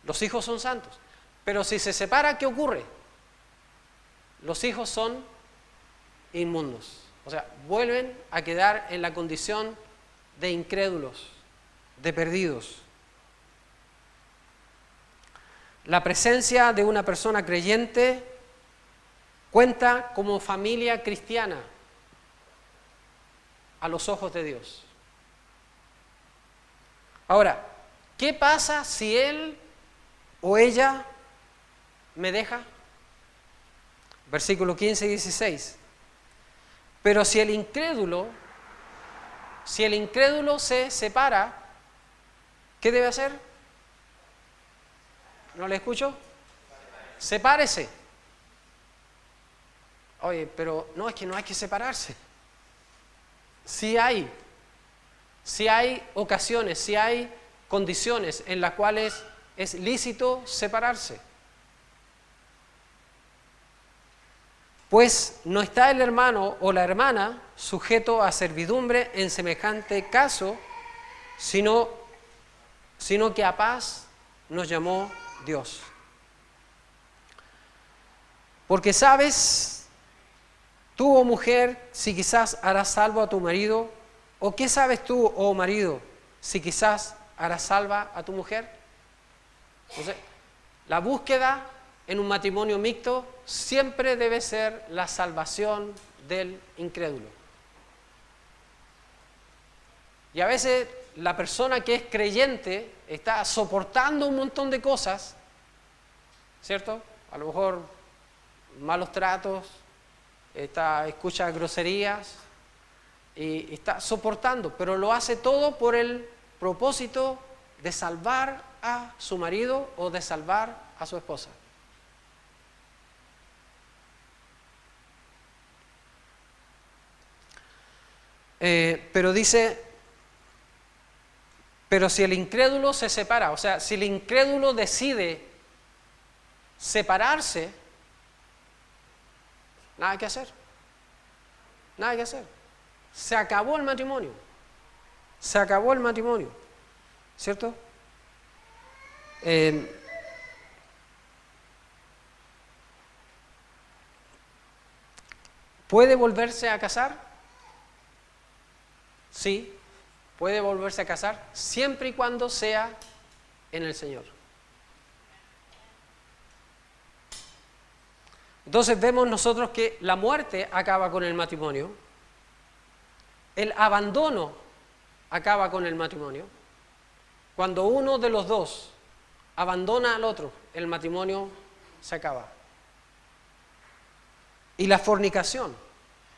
Los hijos son santos, pero si se separa, ¿qué ocurre? Los hijos son inmundos, o sea, vuelven a quedar en la condición de incrédulos, de perdidos. La presencia de una persona creyente cuenta como familia cristiana a los ojos de Dios. Ahora, ¿qué pasa si él o ella me deja? Versículo 15 y 16. Pero si el incrédulo se separa, ¿qué debe hacer? ¿No le escucho? Sepárese. Oye, pero no, es que no hay que separarse. Sí hay ocasiones, sí hay condiciones en las cuales es lícito separarse. Pues no está el hermano o la hermana sujeto a servidumbre en semejante caso, sino que a paz nos llamó Dios. Porque sabes, tú, oh mujer, si quizás harás salvo a tu marido, o qué sabes tú, oh marido, si quizás harás salva a tu mujer. Entonces, la búsqueda en un matrimonio mixto siempre debe ser la salvación del incrédulo. Y a veces la persona que es creyente está soportando un montón de cosas, ¿cierto? A lo mejor malos tratos, escucha groserías y está soportando, pero lo hace todo por el propósito de salvar a su marido o de salvar a su esposa. Pero dice, pero si el incrédulo se separa, o sea, si el incrédulo decide separarse, nada que hacer. Nada que hacer. Se acabó el matrimonio. Se acabó el matrimonio. ¿Cierto? ¿Puede volverse a casar? Sí, puede volverse a casar siempre y cuando sea en el Señor. Entonces vemos nosotros que la muerte acaba con el matrimonio, el abandono acaba con el matrimonio. Cuando uno de los dos abandona al otro, el matrimonio se acaba. Y la fornicación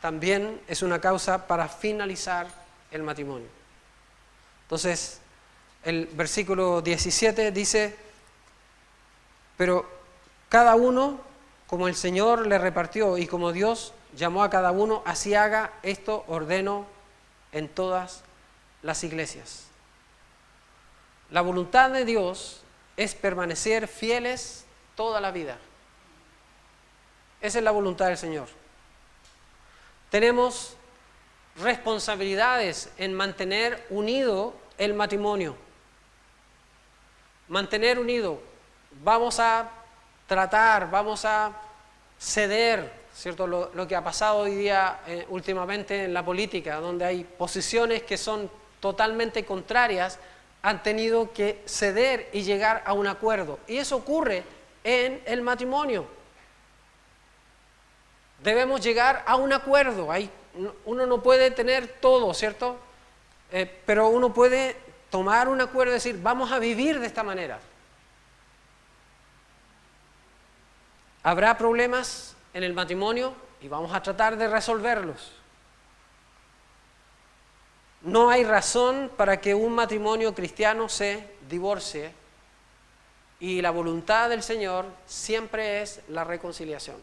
también es una causa para finalizar el matrimonio. Entonces, el versículo 17 dice, pero cada uno, como el Señor le repartió y como Dios llamó a cada uno, así haga, esto ordeno en todas las iglesias. La voluntad de Dios es permanecer fieles toda la vida. Esa es la voluntad del Señor. Tenemos responsabilidades en mantener unido el matrimonio. Mantener unido. Vamos a tratar, vamos a ceder, ¿cierto? Lo que ha pasado hoy día últimamente en la política, donde hay posiciones que son totalmente contrarias, han tenido que ceder y llegar a un acuerdo. Y eso ocurre en el matrimonio. Debemos llegar a un acuerdo. Uno no puede tener todo, ¿cierto? Pero uno puede tomar un acuerdo y decir, vamos a vivir de esta manera. Habrá problemas en el matrimonio y vamos a tratar de resolverlos. No hay razón para que un matrimonio cristiano se divorcie y la voluntad del Señor siempre es la reconciliación.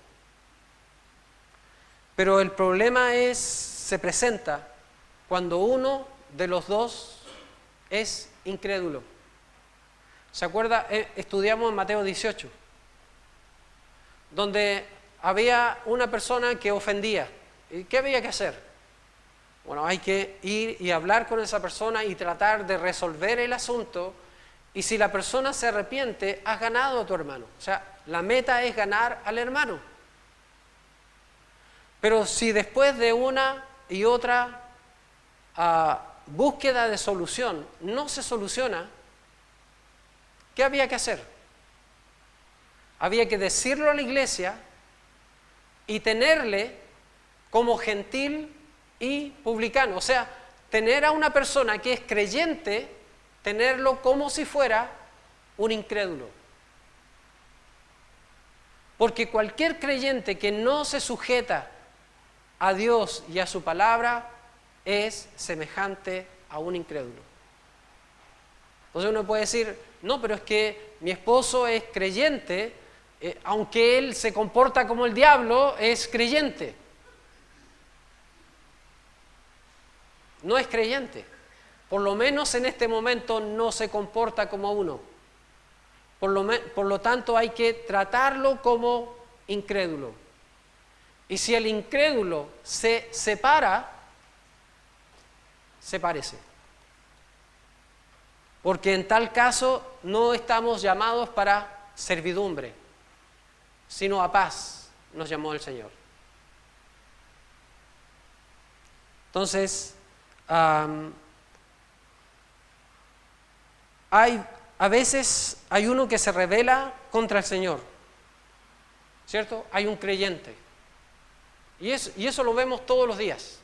Pero el problema se presenta cuando uno de los dos es incrédulo. ¿Se acuerda? Estudiamos en Mateo 18, donde había una persona que ofendía. ¿Y qué había que hacer? Bueno, hay que ir y hablar con esa persona y tratar de resolver el asunto. Y si la persona se arrepiente, has ganado a tu hermano. O sea, la meta es ganar al hermano. Pero si después de una y otra búsqueda de solución no se soluciona, ¿qué había que hacer? Había que decirlo a la iglesia y tenerle como gentil y publicano. O sea, tener a una persona que es creyente, tenerlo como si fuera un incrédulo. Porque cualquier creyente que no se sujeta a Dios y a su palabra es semejante a un incrédulo. Entonces uno puede decir, no, pero es que mi esposo es creyente, aunque él se comporta como el diablo, es creyente. No es creyente. Por lo menos en este momento no se comporta como uno. Por lo tanto hay que tratarlo como incrédulo. Y si el incrédulo se separa, sepárese. Porque en tal caso no estamos llamados para servidumbre, sino a paz, nos llamó el Señor. Entonces, a veces hay uno que se rebela contra el Señor, ¿cierto? Hay un creyente. Y eso lo vemos todos los días.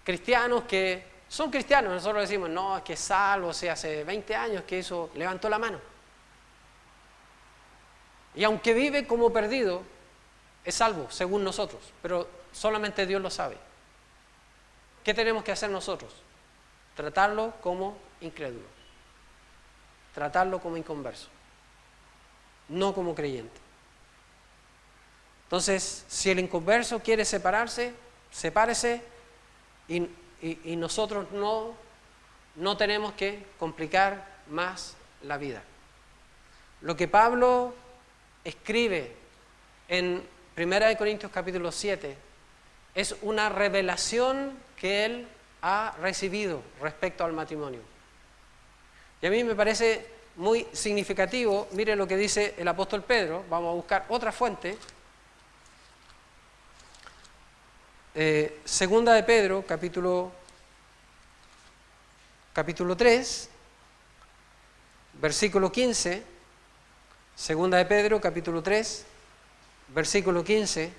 Cristianos que son cristianos, nosotros decimos, no, es que es salvo, o sea, hace 20 años que eso levantó la mano. Y aunque vive como perdido, es salvo, según nosotros, pero solamente Dios lo sabe. ¿Qué tenemos que hacer nosotros? Tratarlo como incrédulo. Tratarlo como inconverso. No como creyente. Entonces, si el inconverso quiere separarse, sepárese y nosotros no tenemos que complicar más la vida. Lo que Pablo escribe en 1 Corintios capítulo 7 es una revelación que él ha recibido respecto al matrimonio. Y a mí me parece muy significativo, mire lo que dice el apóstol Pedro, vamos a buscar otra fuente. Segunda de Pedro, capítulo 3, versículo 15. Segunda de Pedro, capítulo 3, versículo 15.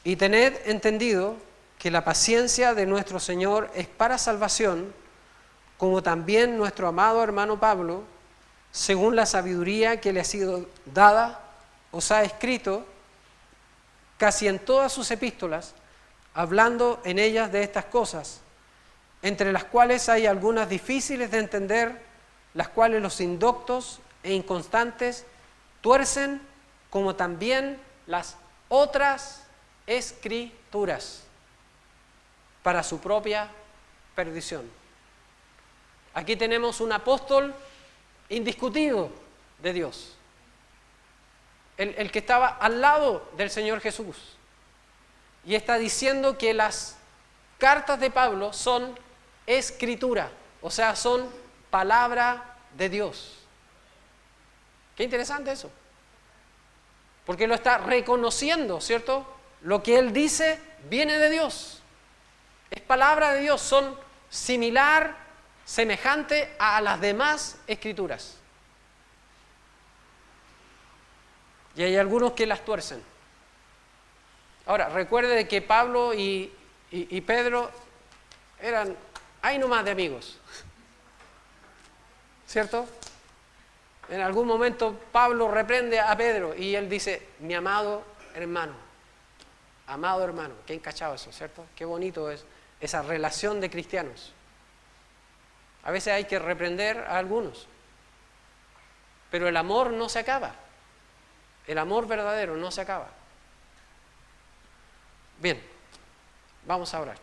Y tened entendido que la paciencia de nuestro Señor es para salvación, como también nuestro amado hermano Pablo, según la sabiduría que le ha sido dada, os ha escrito casi en todas sus epístolas, hablando en ellas de estas cosas, entre las cuales hay algunas difíciles de entender, las cuales los indoctos e inconstantes tuercen, como también las otras escrituras, para su propia perdición. Aquí tenemos un apóstol indiscutido de Dios. El que estaba al lado del Señor Jesús. Y está diciendo que las cartas de Pablo son escritura, o sea, son palabra de Dios. Qué interesante eso. porque lo está reconociendo, ¿cierto? Lo que él dice viene de Dios. Es palabra de Dios, son similar, semejante a las demás escrituras. Y hay algunos que las tuercen. Ahora, recuerde que Pablo y Pedro eran ahí nomás de amigos, ¿cierto? En algún momento Pablo reprende a Pedro y él dice, mi amado hermano, ¿qué encachado eso, cierto? Qué bonito es esa relación de cristianos. A veces hay que reprender a algunos, pero el amor no se acaba, el amor verdadero no se acaba. Bien, vamos a orar.